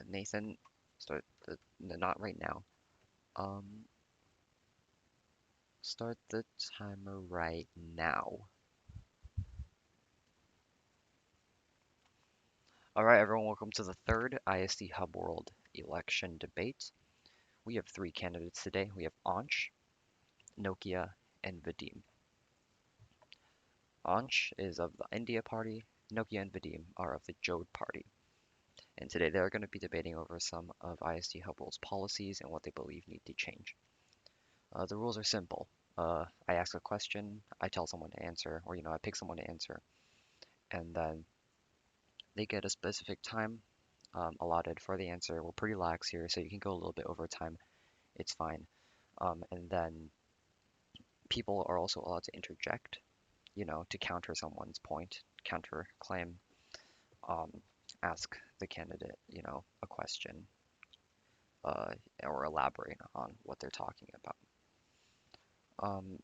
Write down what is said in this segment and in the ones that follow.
Nathan, start not right now. Um, Start the timer right now. All right, everyone, welcome to the third ISD Hub World election debate. We have three candidates today. We have Ansh, Nokia, and Vadim. Ansh is of the India Party. Nokia and Vadim are of the Jode Party. And today they're going to be debating over some of ISD Hub World's policies and what they believe need to change. The rules are simple. I ask a question, I tell someone to answer, or I pick someone to answer, and then they get a specific time allotted for the answer. We're pretty lax here, so you can go a little bit over time. It's fine. And then people are also allowed to interject, to counter someone's point, counter claim, um, ask the candidate, a question, uh, or elaborate on what they're talking about.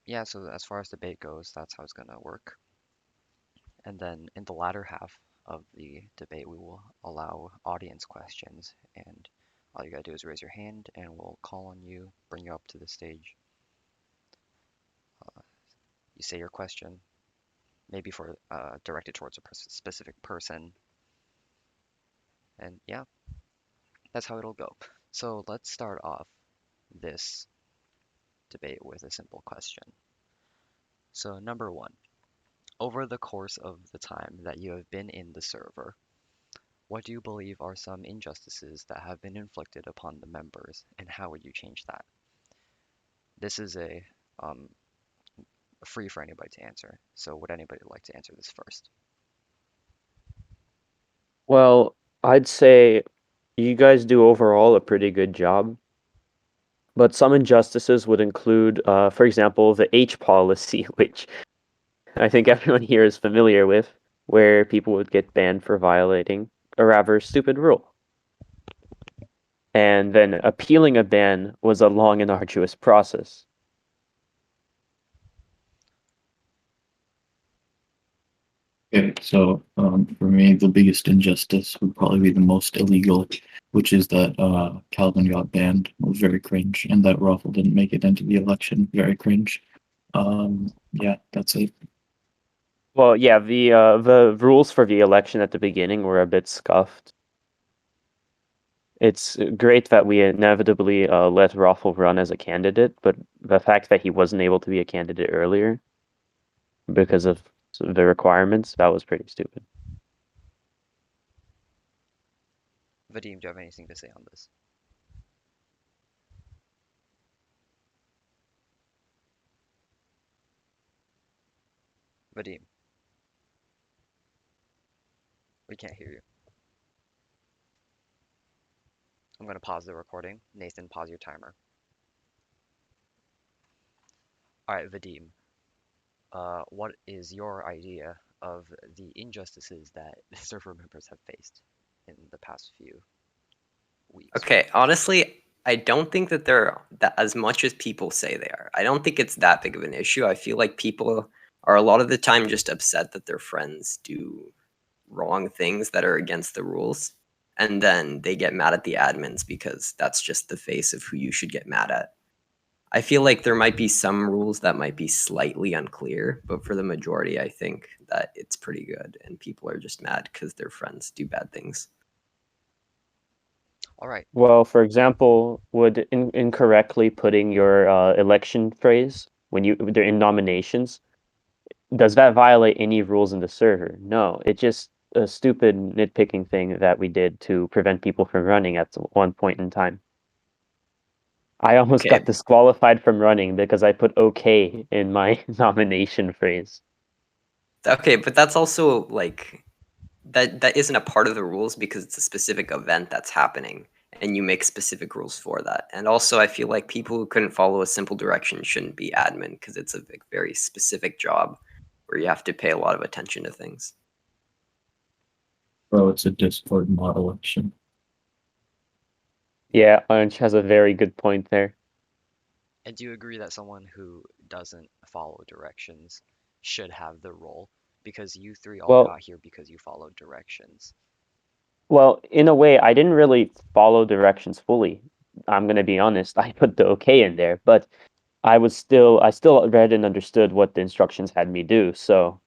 Yeah, so as far as debate goes, that's how it's going to work. And then in the latter half of the debate, we will allow audience questions. And all you gotta do is raise your hand and we'll call on you, bring you up to the stage. Uh, you say your question, maybe for directed towards a specific person. And yeah, that's how it'll go. So let's start off this debate with a simple question. So number one, over the course of the time that you have been in the server, what do you believe are some injustices that have been inflicted upon the members, and how would you change that? This is a um, free for anybody to answer. So would anybody like to answer this first? Well, I'd say you guys do overall a pretty good job, but some injustices would include, for example, the H policy, which I think everyone here is familiar with, where people would get banned for violating a rather stupid rule. And then appealing a ban was a long and arduous process. Okay, so for me, the biggest injustice would probably be the most illegal, which is that Calvin got banned. It was very cringe, and that Ruffle didn't make it into the election. Very cringe. Yeah, that's it. Well, yeah, the rules for the election at the beginning were a bit scuffed. It's great that we inevitably let Raffle run as a candidate, but the fact that he wasn't able to be a candidate earlier because of the requirements, that was pretty stupid. Vadim, do you have anything to say on this? Vadim, we can't hear you. I'm going to pause the recording. Nathan, pause your timer. All right, Vadim, what is your idea of the injustices that server members have faced in the past few weeks or Okay, honestly, I don't think that they're that as much as people say they are. I don't think it's that big of an issue. I feel like people are a lot of the time just upset that their friends do wrong things that are against the rules. And then they get mad at the admins because that's just the face of who you should get mad at. I feel like there might be some rules that might be slightly unclear, but for the majority, I think that it's pretty good and people are just mad because their friends do bad things. all right. Well, for example, would incorrectly putting your election phrase when they're in nominations, does that violate any rules in the server? No, it's just a stupid nitpicking thing that we did to prevent people from running at one point in time. I almost got Okay, disqualified from running because I put okay in my nomination phrase. okay, but that's also like that isn't a part of the rules because it's a specific event that's happening and you make specific rules for that. And also I feel like people who couldn't follow a simple direction shouldn't be admin because it's a very specific job where you have to pay a lot of attention to things. Bro, it's a Discord mod election. Yeah, Anch has a very good point there. And do you agree that someone who doesn't follow directions should have the role? Because you three all Well, got here because you followed directions. Well, in a way, I didn't really follow directions fully. I'm gonna be honest. I put the okay in there, but I still read and understood what the instructions had me do. So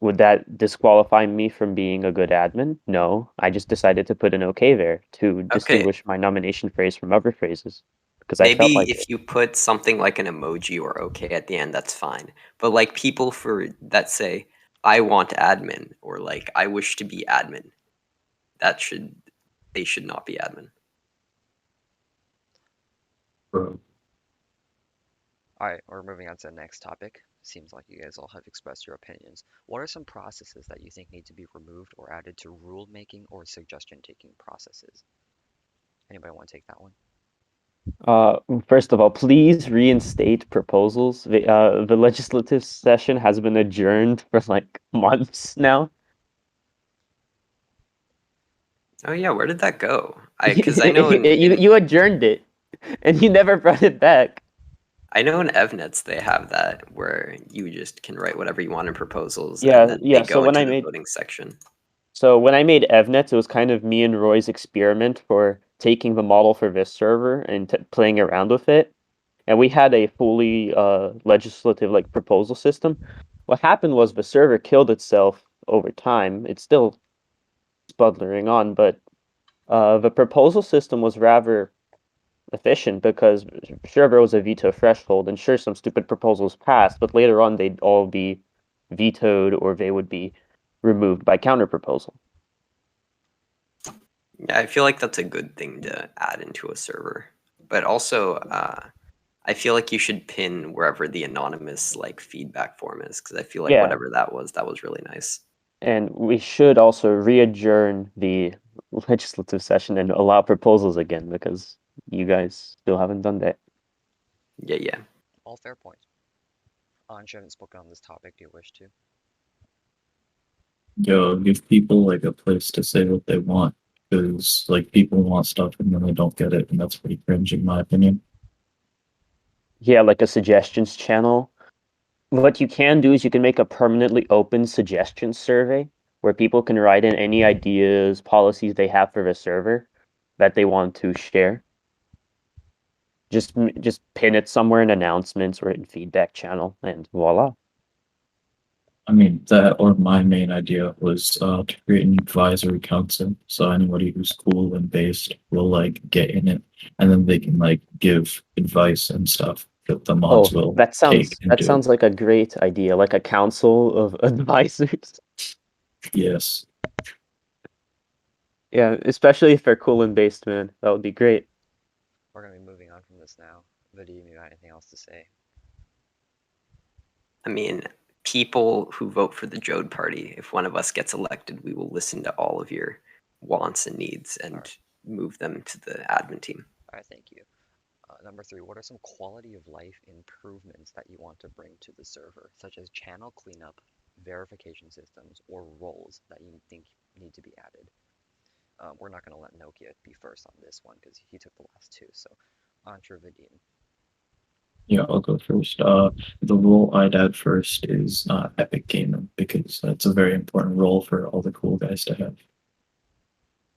would that disqualify me from being a good admin? No, I just decided to put an okay there to Okay, distinguish my nomination phrase from other phrases because I felt maybe like it. if you put something like an emoji or okay at the end, that's fine. But like people for that say, I want admin or like I wish to be admin, that should they should not be admin. Bro. All right, we're moving on to the next topic. Seems like you guys all have expressed your opinions. What are some processes that you think need to be removed or added to rule making or suggestion taking processes? Anybody want to take that one? First of all, please reinstate proposals. The legislative session has been adjourned for like months now. Oh yeah, where did that go? Because I know You adjourned it, and you never brought it back. I know in EvNets they have that where you just can write whatever you want in proposals and Yeah, then they yeah. go into the voting section. So when I made EvNet, it was kind of me and Roy's experiment for taking the model for this server and playing around with it. And we had a fully legislative like proposal system. What happened was the server killed itself over time. It's still sputtering on, but the proposal system was rather efficient because sure there was a veto threshold, and sure some stupid proposals passed, but later on they'd all be vetoed or they would be removed by counterproposal. Yeah, I feel like that's a good thing to add into a server. But also, I feel like you should pin wherever the anonymous like feedback form is because I feel like Yeah, whatever that was really nice. and we should also re-adjourn the legislative session and allow proposals again because you guys still haven't done that. Yeah, yeah. All fair points. Anj, you haven't spoken on this topic. Do you wish to? Yo, give people like a place to say what they want, because like people want stuff and then they don't get it, and that's pretty cringe in my opinion. Yeah, like a suggestions channel. What you can do is you can make a permanently open suggestions survey where people can write in any ideas, policies they have for the server that they want to share. Just pin it somewhere in announcements or in feedback channel, and voila. I mean, that or my main idea was to create an advisory council, so anybody who's cool and based will like get in it, and then they can like give advice and stuff that the mods Oh, will that take and do. sounds like a great idea, like a council of advisors. Yes. Yeah, especially if they're cool and based, man. That would be great. We're gonna be moving on from this now. Vadim, you got anything else to say? I mean, people who vote for the Jode party, if one of us gets elected, we will listen to all of your wants and needs and Alright. move them to the admin team. All right, thank you. Number 3, what are some quality of life improvements that you want to bring to the server, such as channel cleanup, verification systems, or roles that you think need to be added? We're not going to let Nokia be first on this one because he took the last two. So, Antra Vadim. Yeah, I'll go first. The role I'd add first is Epic Gaming, because that's a very important role for all the cool guys to have.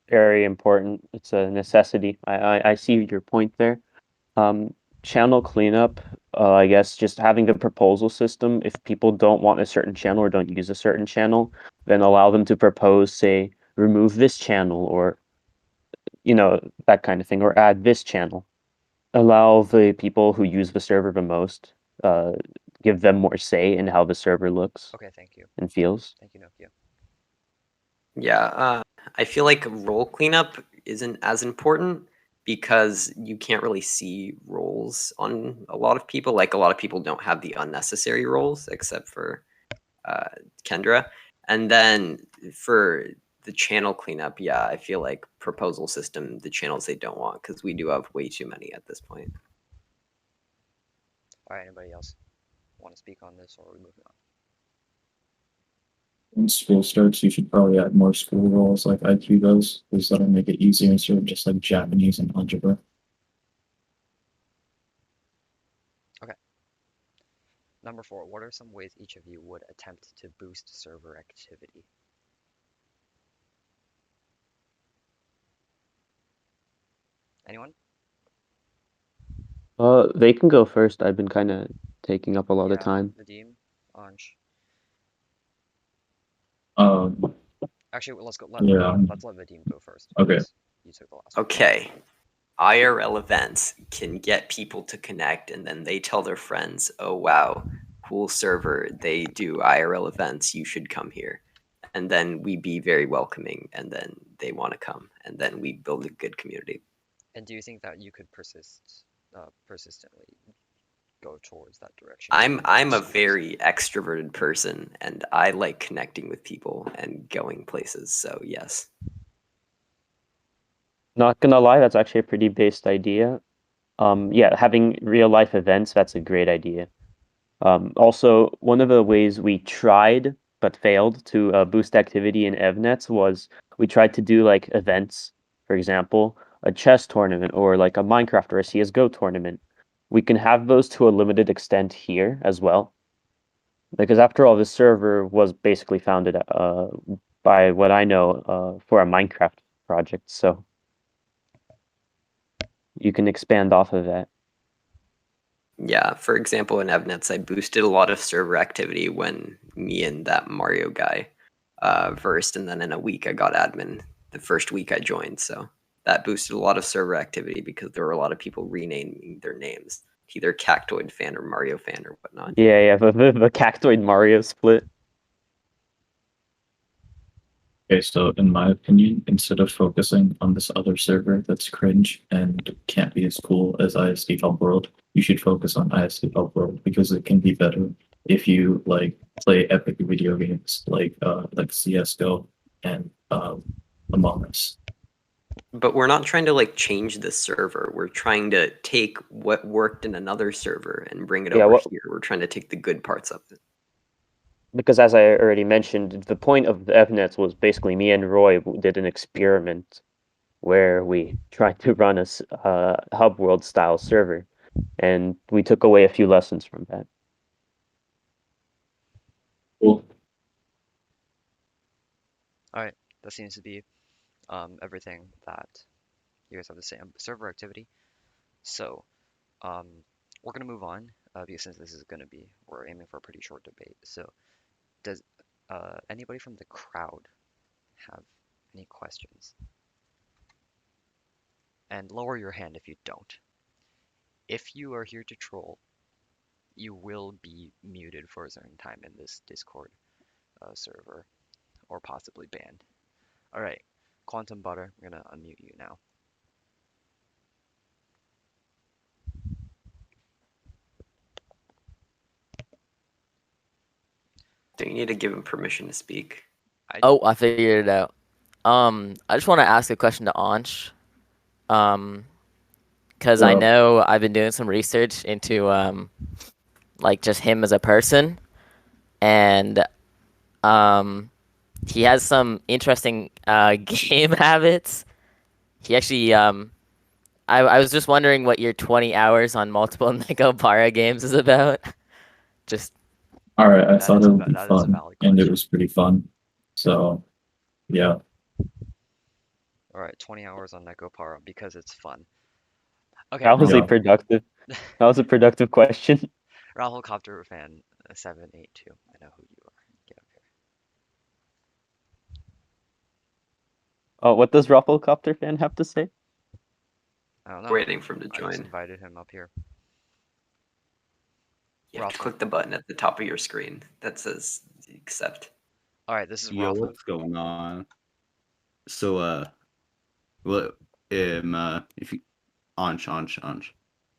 Very important. It's a necessity. I see your point there. Channel cleanup, I guess just having the proposal system, if people don't want a certain channel or don't use a certain channel, then allow them to propose, say, remove this channel or, that kind of thing, or add this channel. Allow the people who use the server the most, give them more say in how the server looks Okay, thank you. and feels. Thank you, Nokia. Yeah, I feel like role cleanup isn't as important because you can't really see roles on a lot of people. Like a lot of people don't have the unnecessary roles except for Kendra. And then for the channel cleanup, yeah, I feel like proposal system, the channels they don't want because we do have way too many at this point. All right, anybody else want to speak on this, or are we moving on? When school starts, you should probably add more school roles like IQ does, because that'll make it easier instead of just like Japanese and algebra. Number 4, what are some ways each of you would attempt to boost server activity? Anyone? They can go first. I've been kind of taking up a lot of time. Vadim, Ansh. Um, Actually, let's go. Yeah. Let's let Vadim go first. Okay. because You took the last one. Okay. IRL events can get people to connect, and then they tell their friends, "Oh wow, cool server! They do IRL events. You should come here." And then we be very welcoming, and then they want to come, and then we build a good community. And do you think that you could persistently go towards that direction? I'm a very extroverted person, and I like connecting with people and going places. So yes. Not gonna lie, that's actually a pretty based idea. Yeah, having real life events, that's a great idea. Also, one of the ways we tried but failed to boost activity in EvNets was we tried to do like events, for example, a chess tournament or like a Minecraft or a CSGO tournament. We can have those to a limited extent here as well. Because after all, this server was basically founded by what I know for a Minecraft project, so you can expand off of that. Yeah, for example, in EvNets, I boosted a lot of server activity when me and that Mario guy versed, and then in a week I got admin the first week I joined. So that boosted a lot of server activity because there were a lot of people renaming their names, either Cactoid fan or Mario fan or whatnot. Yeah, the Cactoid Mario split. Okay, so in my opinion, instead of focusing on this other server that's cringe and can't be as cool as ISD Hub World, you should focus on ISD Hub World because it can be better if you like play epic video games like CS:GO and Among Us. But we're not trying to like change the server. We're trying to take what worked in another server and bring it over here. We're trying to take the good parts of it. Because as I already mentioned, the point of the EvNets was basically me and Roy did an experiment where we tried to run a Hub World style server, and we took away a few lessons from that. Cool. That seems to be everything that you guys have to say on server activity. So we're gonna move on because since this is gonna be we're aiming for a pretty short debate. So does anybody from the crowd have any questions? And lower your hand if you don't. If you are here to troll, you will be muted for a certain time in this Discord server, or possibly banned. All right, Quantum Butter, I'm gonna unmute you now. Do you need to give him permission to speak? I figured it out. I just want to ask a question to Ansh. Because I know I've been doing some research into like just him as a person, and he has some interesting game habits. He actually I was just wondering what your 20 hours on multiple Nekopara games is about. Just All right, I That thought is it a would be that is a fun, valid and it question. was pretty fun. So, yeah. All right, 20 hours on Nekopara because it's fun. Okay, That was Yeah. productive. That was a productive question. Rahul Copter fan 782. I know who you are. Get up here. Oh, what does Rufflecopter fan have to say? I don't know. Waiting for him to I just join. invited him up here. You have to Raffle. click the button at the top of your screen that says accept. All right, this is Yo, Raffle. what's going on? So, well, if you, Ansh,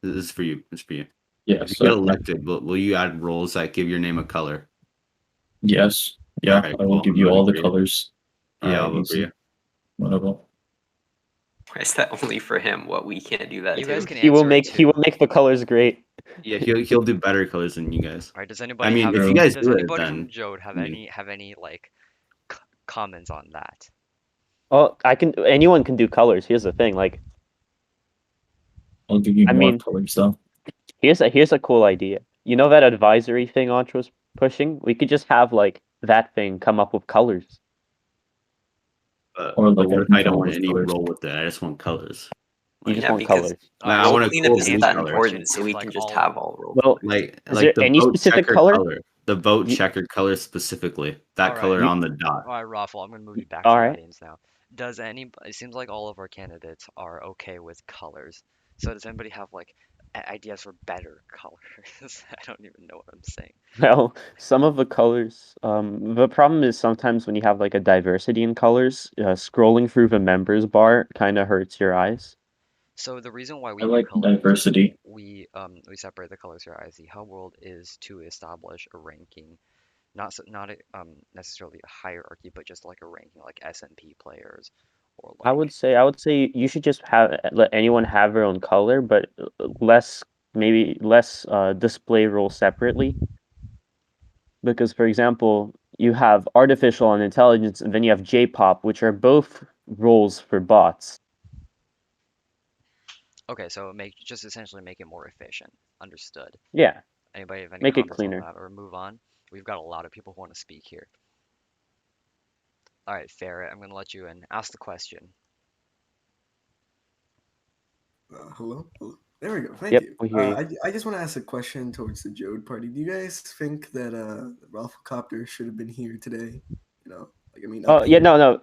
this is for you. It's for you. Yeah. If you So, get elected, will you add roles that give your name a color? yes. Yeah, Alright, I will cool. give you I'm all the voting for you. colors. Yeah, I'll vote for easy. you. Whatever. Why is that only for him? What, we can't do that You too? guys can He will answer it make too. the colors great. Yeah, he'll do better colors than you guys. All right, does anybody I mean, have if any, you guys does do it, anybody then from Jode have I mean- any like comments on that? Oh, anyone can do colors. Here's the thing, like I'll give you I more mean- colors though. here's a cool idea. You know that advisory thing Anch was pushing? We could just have like that thing come up with colors. But Or like what I if can I don't come up want with any colors. role with it? I just want colors. You just Yeah, want because colors. Nah, I role want a cleanup cool isn't blue that color. important, so we Like can just all- have all role. Well, Like is there the any boat specific checkered color? The boat You- checkered color specifically. That Alright. color on the dot. All right, Raffle, I'm gonna move you back All to the right. audience now. Does any? It seems like all of our candidates are okay with colors. So does anybody have like ideas for better colors? I don't even know what I'm saying. Well, some of the colors. The problem is sometimes when you have like a diversity in colors, scrolling through the members bar kind of hurts your eyes. So the reason why we I do like colors, diversity. we separate the colors here as the Hub World is to establish a ranking, not necessarily a hierarchy, but just like a ranking, like S&P players, or I like would say you should just let anyone have their own color, but less display roles separately. Because for example, you have artificial and intelligence, and then you have J-pop, which are both roles for bots. okay, so just essentially make it more efficient. Understood. Yeah, Anybody have any make it comments cleaner. on that, or move on? We've got a lot of people who want to speak here. All right, Ferret, I'm gonna let you in. Ask the question. Hello? Hello? There we go. Thank Yep, you. we hear you. I just want to ask a question towards the Jode party. Do you guys think that Rafflecopter should have been here today? You know, like I mean. Oh up yeah, here. no.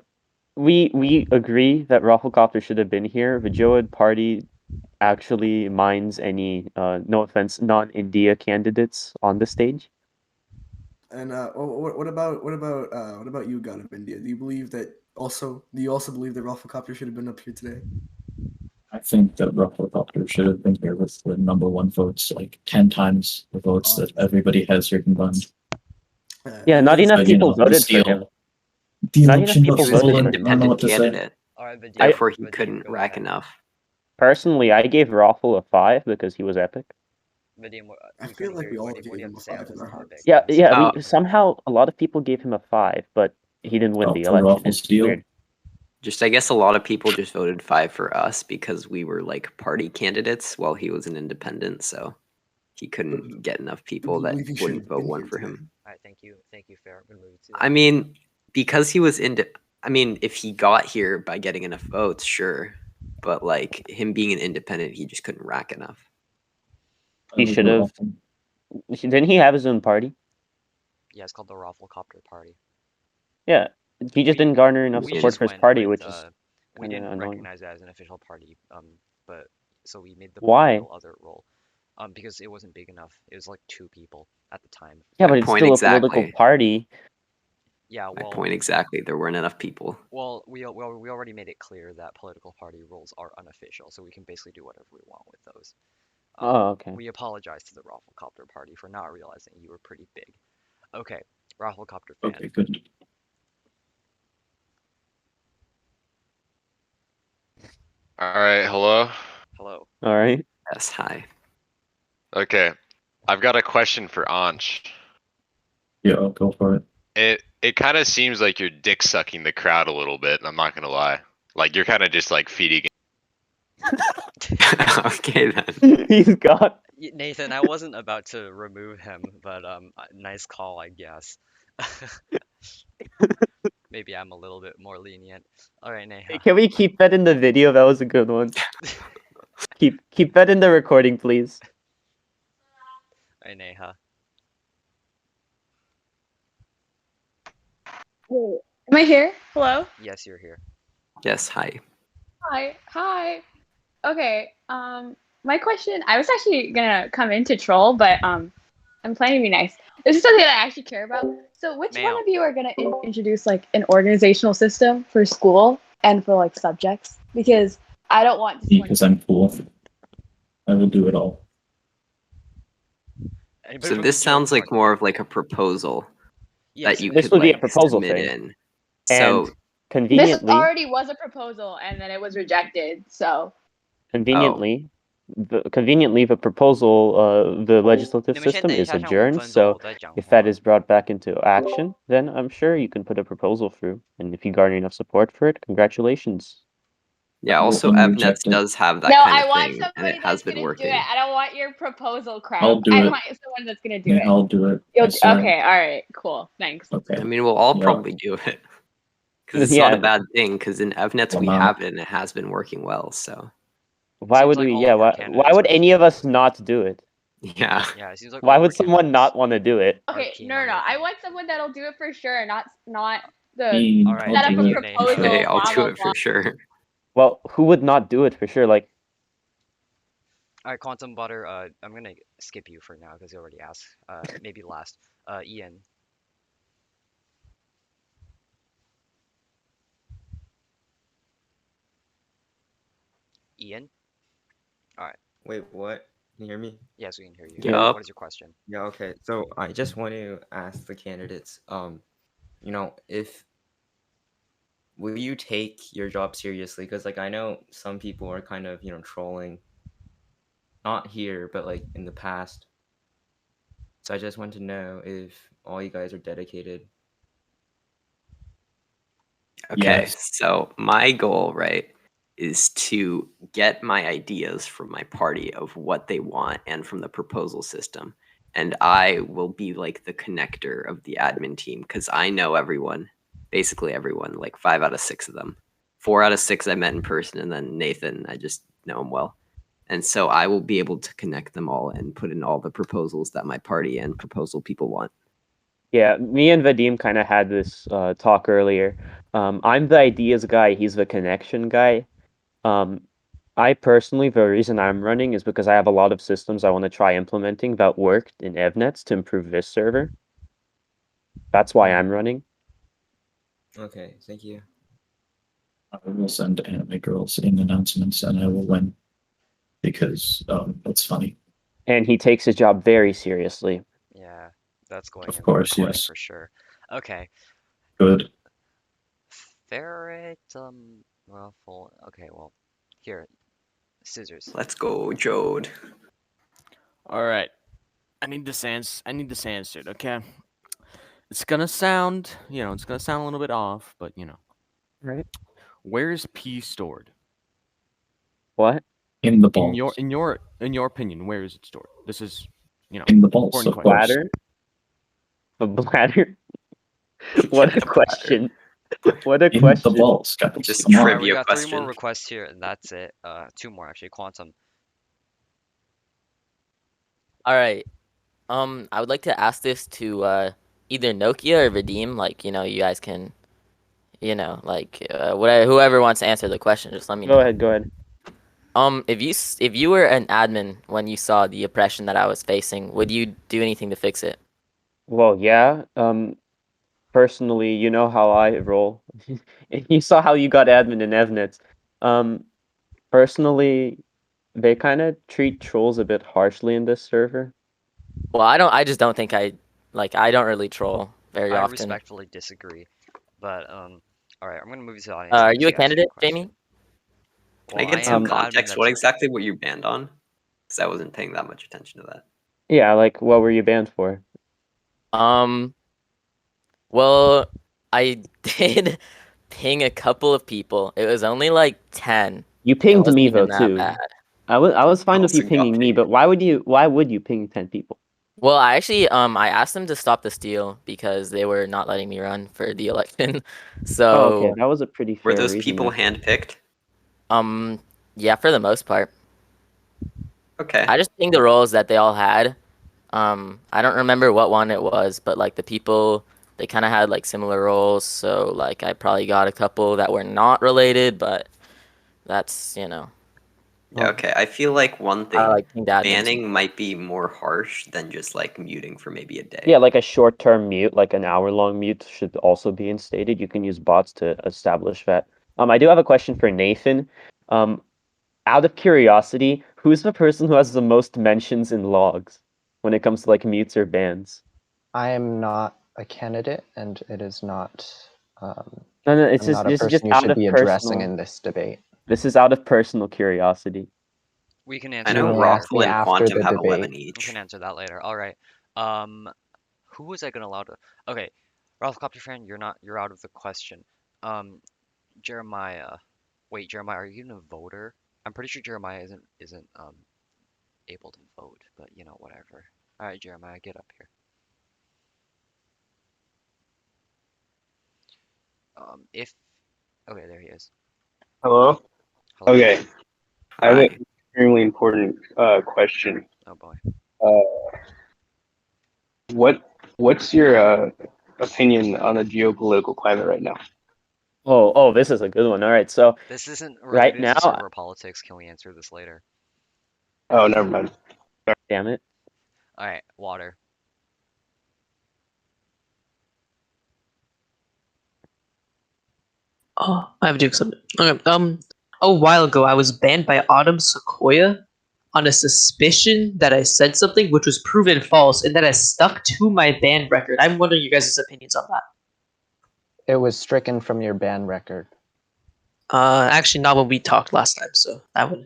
We agree that Rafflecopter should have been here. The Joad party actually minds any no offense, non-India candidates on the stage. And what about you, God of India? Do you believe that also? Do you also believe that Rafflecopter should have been up here today? I think that Rufflecopter should have been here with the #1 votes, like 10 times the votes that everybody has here combined. Yeah, not enough But, you people know, the voted for steal- him. The Not enough election people was He was an voted for stolen. him. I don't know independent what to say. candidate, All right, Vadim, therefore he Vadim, couldn't go rack ahead. enough. Personally, I gave Raffle a 5 because he was epic. Vadim, I we feel couldn't like hear we you. all What do you gave have him to a say on 5 in this our topic? hearts. Yeah, Yes. yeah. Oh. Somehow a lot of people gave him a 5, but he didn't win Oh, the for election. Raffle It's steal? weird. Just I guess a lot of people just voted 5 for us because we were like party candidates while he was an independent, so he couldn't get enough people you that believe he should wouldn't have vote been 1 here for today? him. All right, thank you, Fair. I'm gonna move you to. I mean, because he was I mean, if he got here by getting enough votes, sure. But like him being an independent, he just couldn't rack enough. He I would should vote have. off him. Didn't he have his own party? Yeah, it's called the Rafflecopter Party. Yeah, he just We- didn't garner enough We support just for his went party, with, which is we kinda didn't annoying. recognize it as an official party, but so we made the Why? real other role, because it wasn't big enough. It was like 2 people at the time. Yeah, My but it's point still a exactly. political party. Yeah, My well, point exactly. There weren't enough people. well, we already made it clear that political party roles are unofficial, so we can basically do whatever we want with those. Oh, okay. We apologize to the Rafflecopter Party for not realizing you were pretty big. Okay, Rafflecopter fan. Okay, good. All right, hello. Hello. All right. Yes, hi. Okay, I've got a question for Anch. Yeah, I'll go for it. It kind of seems like you're dick sucking the crowd a little bit, and I'm not gonna lie. Like you're kind of just like feeding. Okay then. He's got. Nathan, I wasn't about to remove him, but nice call, I guess. Maybe I'm a little bit more lenient. All right, Neha. Can we keep that in the video? That was a good one. keep that in the recording, please. All right, Neha. Am I here? Hello? Yes, you're here. Yes, hi. Hi. Okay, my question, I was actually gonna come in to troll, but I'm planning to be nice. This is something that I actually care about. So which one Ma'am. of you are gonna introduce like an organizational system for school and for like subjects? Because I don't want to Because I'm cool. I will do it all. Anybody So from this the sounds Joe like Party? more of like a proposal Yes, that you This could would be a like proposal submit thing. in. So And conveniently, this already was a proposal and then it was rejected, so conveniently, the proposal, the legislative 你们现 system 在 is 下上5 adjourned. 分钟 So 我在讲 if 话 that is brought back into action, then I'm sure you can put a proposal through. And if you garner enough support for it, congratulations. yeah, Well, also when EvNets rejected- does have that no, kind I of want thing, and somebody it has that's been gonna working. do it. I don't want your proposal crowd. I'll do I it. want someone that's gonna do Yeah, it. I'll do it. You'll, I swear. okay, all right, cool, thanks. Okay. I mean, we'll all Yeah. probably do it because it's not Yeah. a bad thing. Because in EvNets Well, we now- have it, and it has been working well. So Why Seems would like we? all Yeah. of our Why candidates would are any of us females. not do it? Yeah. Yeah, it seems like Why all of would our someone candidates not want to do it? are Okay, keen no, on no, I making it. want someone that'll do it for sure, not the Me, All right, I'll set up do a you, it. Nathan. for sure. Okay, proposal, I'll blah do blah it blah. for sure. Well, who would not do it for sure? Like, All right, Quantum Butter. I'm gonna skip you for now because you already asked. Maybe last. Ian. Ian. Wait, what? Can you hear me? Yes, we can hear you. Yeah. What is your question? Yeah, okay. So I just want to ask the candidates, if will you take your job seriously? Because like I know some people are kind of, trolling, not here, but like in the past. So I just want to know if all you guys are dedicated. Okay, Yes. so my goal, right, is to get my ideas from my party of what they want and from the proposal system. And I will be like the connector of the admin team because I know everyone, basically everyone, like 5 out of 6 of them. 4 out of 6 I met in person, and then Nathan, I just know him well. And so I will be able to connect them all and put in all the proposals that my party and proposal people want. yeah, me and Vadim kind of had this talk earlier. I'm the ideas guy. He's the connection guy. I personally, the reason I'm running is because I have a lot of systems I want to try implementing that worked in EvNets to improve this server. That's why I'm running. Okay, thank you. I will send anime girls in announcements, and I will win because it's funny. And he takes his job very seriously. Yeah, that's going Of in the course, recording yes. for sure. Okay. Good. Ferret, Ruffle. Okay, well, here, scissors. Let's go, Jode. All right. I need this answered, okay? It's gonna sound, it's gonna sound a little bit off, but Right. where is P stored? What? In the In balls. your opinion, where is it stored? This is, In the balls, important of question. course. Bladder? A bladder? What a The bladder. question. What a In question. the balls, guys. Just Come on. Alright, we trivia got 3 more question. requests here, and that's it. 2 more actually. Quantum. All right. I would like to ask this to either Nokia or Vadim. Like, you guys can, whatever, whoever wants to answer the question, just let me know. Go ahead. If you were an admin when you saw the oppression that I was facing, would you do anything to fix it? Well, yeah. Personally, you know how I roll. You saw how you got admin in EvNets. Personally, they kind of treat trolls a bit harshly in this server. Well, I just don't think I don't really troll very I often. respectfully disagree, but alright, I'm gonna move you to the audience. Are and you a actually ask candidate, question. Jamie? Can I Well, get some am the admin context? What that's- exactly were you banned on? Because I wasn't paying that much attention to that. Yeah, like what were you banned for? Well, I did ping a couple of people. It was only like 10. You It pinged wasn't me though even that too. bad. I was fine with Also you got pinging me, pinged. but why would you ping 10 people? Well, I actually I asked them to stop the steal because they were not letting me run for the election. So Oh, okay, that was a pretty fair Were those reason people then. handpicked? yeah, for the most part. Okay. I just pinged the roles that they all had. I don't remember what one it was, but like the people, they kind of had like similar roles. So like I probably got a couple that were not related, but that's Yeah, okay. I feel like one thing, like pinged admins. banning might be more harsh than just like muting for maybe a day. Yeah, like a short-term mute, like an hour-long mute should also be instated. You can use bots to establish that. I do have a question for Nathan. Out of curiosity, who's the person who has the most mentions in logs when it comes to like mutes or bans? I am not a candidate, and it is not. No, it's I'm just not a this is person just you out should of be addressing personal. in this debate. This is out of personal curiosity. We can I answer know that You later. asked me Rockful and after Quantum the have debate. 11 We each. can answer that later. Alright. Who was I gonna allow to? Okay, Ralph Copter fan, you're out of the question. Jeremiah. Wait, Jeremiah, are you even a voter? I'm pretty sure Jeremiah isn't able to vote, but whatever. Alright, Jeremiah, get up here. If okay, there he is. Hello? Hello. Okay. I have Hi. an extremely important question. Oh boy. What's your opinion on the geopolitical climate right now? Oh, this is a good one. All right, so This isn't right related now, to server politics. Can we answer this later? Oh, never mind. damn it. All right, water. Oh, I have to do something. Okay. A while ago, I was banned by Autumn Sequoia on a suspicion that I said something which was proven false, and that has stuck to my ban record. I'm wondering you guys' opinions on that. It was stricken from your ban record. Actually, not when we talked last time, so that would.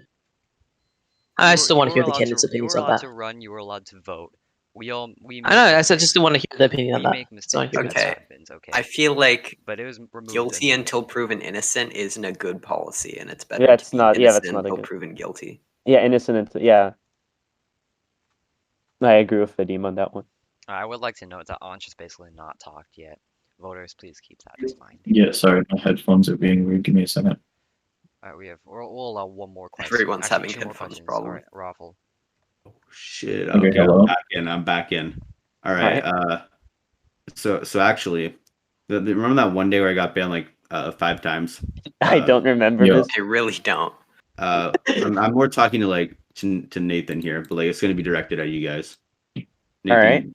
I still want to hear the candidates' You opinions were on allowed that. to run. You were allowed to vote. We I make know. I said mistakes. just want to hear the opinion on We that. make So mistakes. It's Okay. admins, okay. I feel like But it was removed. guilty and- until proven innocent isn't a good policy, and it's better Yeah, to it's be not. Yeah, innocent that's not a until good. proven guilty. Yeah, innocent. Yeah, I agree with Vadim on that one. I would like to note that Ansh has basically not talked yet. Voters, please keep that in mind. Yeah, sorry, my headphones are being weird. Give me a second. All right, we'll allow one more question. Everyone's Actually, having two more headphones questions. problem. All right, Raffle. Shit. Okay, Okay, hello? I'm back in. All Alright. right. So actually, remember that one day where I got banned like 5 times? I don't remember yeah. this. I really don't. I'm more talking to like to Nathan here, but like it's gonna be directed at you guys. Nathan, Alright.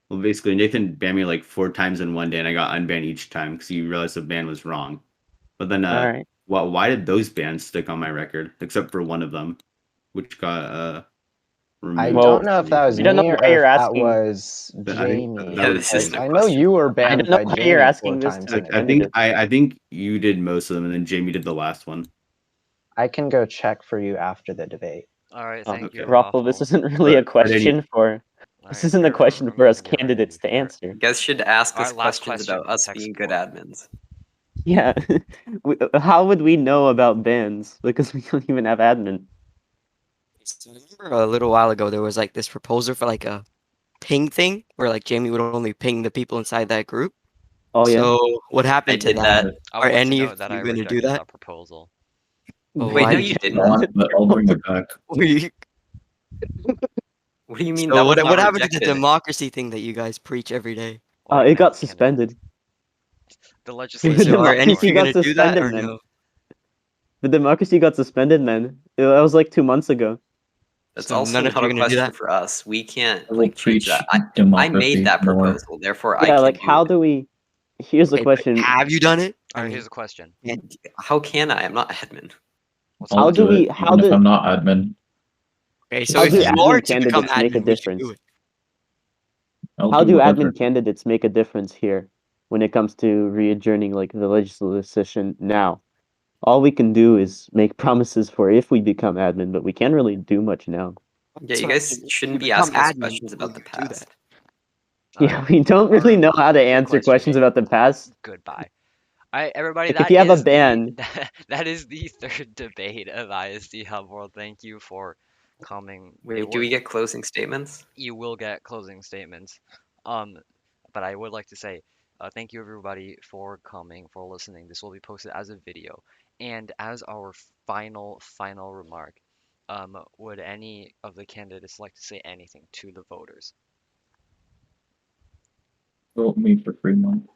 Well, basically, Nathan banned me like 4 times in one day, and I got unbanned each time because he realized the ban was wrong. But then, Alright. why did those bans stick on my record, except for one of them, which got removed? I Well, don't know if that was I don't know me or why if you're that asking. was But I think Jamie. that Yeah, was this Jamie. isn't a I know question. you were I banned don't know by why Jamie you're 4 asking this times to in the it. candidate. I think you did most of them, and then Jamie did the last one. I can go check for you after the debate. All right, Oh, thank you, Raffle, this Raffle. isn't really a But any- question for. All This right, isn't a you're question for us removed again. candidates to answer. You guys should ask us Alright, last questions question, about us tech being good support. admins. Yeah. How would we know about bans? Because we don't even have admin. So I remember a little while ago there was like this proposal for like a ping thing where like Jamie would only ping the people inside that group. Oh yeah. So what happened to did that? I Are want to any note of that you I gonna do rejected that? proposal. Oh, Wait, why no, did you do didn't. But I'll bring it back. Were you- What do you mean? So that what was not happened to the rejected. democracy thing that you guys preach every day? What It got candidate? suspended. The The legislature. So are any of democracy you got gonna do that suspended, or man. no? The democracy got suspended, man. That was like 2 months ago. That's So also none of not you a gonna do question that? for us. We can't I will like change preach that. I democracy made that more. proposal, therefore I Yeah, can like do how it. do we? Here's the Okay, but question. have you done it? All I right, mean, here's a question. How can I? I'm not admin. I'll How do do we? it, How even if do? I'm not admin. okay, so How if do you are admin to become candidates make a admin, we should difference? do it. I'll How do do whatever. admin candidates make a difference here when it comes to re-adjourning like the legislative session now? All we can do is make promises for if we become admin, but we can't really do much now. Yeah, So you I guys mean, if shouldn't you be become asking us admin, questions will about the you do past. that? Yeah, we don't really know how to Good answer question. questions about the past. Goodbye. All right, everybody. Like if That you have a is ban, that is the third debate of ISD Hub World. Thank you for coming. Wait, do we get closing statements? You will get closing statements. But I would like to say thank you everybody for coming, for listening. This will be posted as a video. And as our final remark, would any of the candidates like to say anything to the voters? Vote me for Fremont.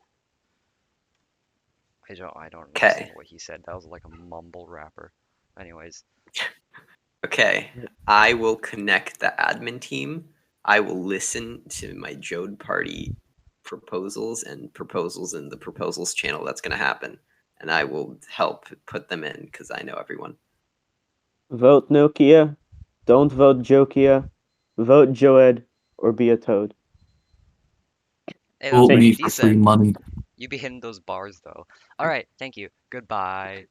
I don't Okay. understand what he said. That was like a mumble rapper. Anyways. Okay, I will connect the admin team. I will listen to my Jode Party proposals and proposals in the proposals channel that's going to happen. And I will help put them in because I know everyone. vote Nokia, don't vote Jokia, vote Joed, or be a toad. Hey, Vote that's me pretty for free decent. money. You be hitting those bars though. All right, thank you. Goodbye.